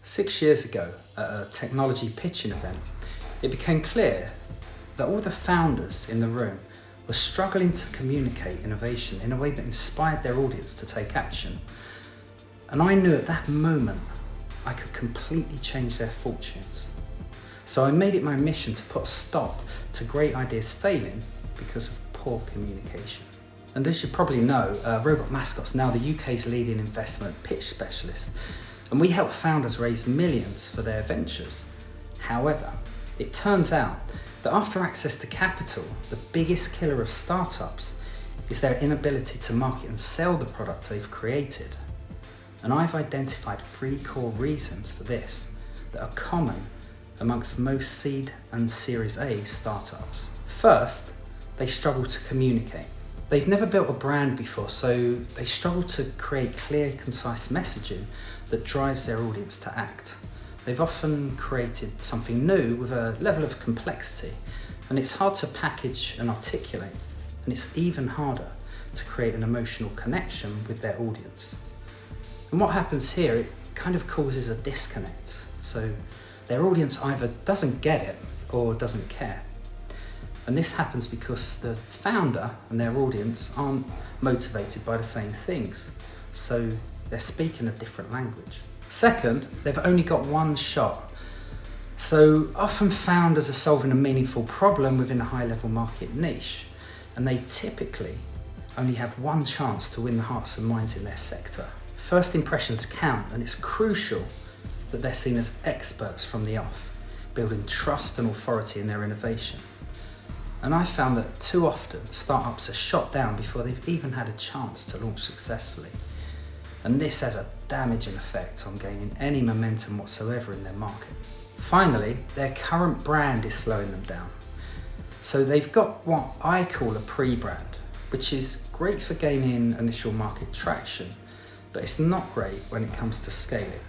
6 years ago, at a technology pitching event, it became clear that all the founders in the room were struggling to communicate innovation in a way that inspired their audience to take action. And I knew at that moment I could completely change their fortunes. So I made it my mission to put a stop to great ideas failing because of poor communication. And as you probably know, Robot Mascot's now the UK's leading investment pitch specialist, and we help founders raise millions for their ventures. However, it turns out that after access to capital, the biggest killer of startups is their inability to market and sell the products they've created. And I've identified 3 core reasons for this that are common amongst most seed and Series A startups. First, they struggle to communicate. They've never built a brand before, so they struggle to create clear, concise messaging that drives their audience to act. They've often created something new with a level of complexity, and it's hard to package and articulate, and it's even harder to create an emotional connection with their audience. And what happens here, it kind of causes a disconnect. So their audience either doesn't get it or doesn't care. And this happens because the founder and their audience aren't motivated by the same things. So they're speaking a different language. Second, they've only got one shot. So often founders are solving a meaningful problem within a high-level market niche, and they typically only have one chance to win the hearts and minds in their sector. First impressions count, and it's crucial that they're seen as experts from the off, building trust and authority in their innovation. And I found that too often startups are shot down before they've even had a chance to launch successfully. And this has a damaging effect on gaining any momentum whatsoever in their market. Finally, their current brand is slowing them down. So they've got what I call a pre-brand, which is great for gaining initial market traction, but it's not great when it comes to scaling.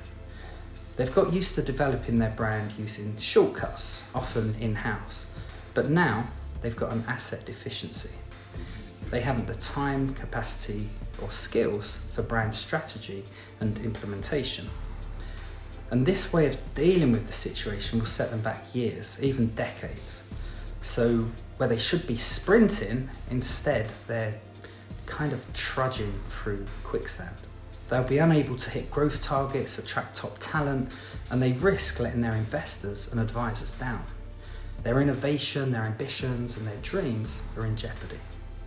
They've got used to developing their brand using shortcuts, often in-house, but now they've got an asset deficiency. They haven't the time, capacity, or skills for brand strategy and implementation. And this way of dealing with the situation will set them back years, even decades. So where they should be sprinting, instead they're kind of trudging through quicksand. They'll be unable to hit growth targets, attract top talent, and they risk letting their investors and advisors down. Their innovation, their ambitions, and their dreams are in jeopardy.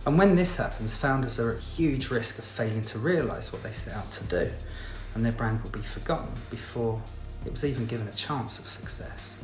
And when this happens, founders are at huge risk of failing to realise what they set out to do, and their brand will be forgotten before it was even given a chance of success.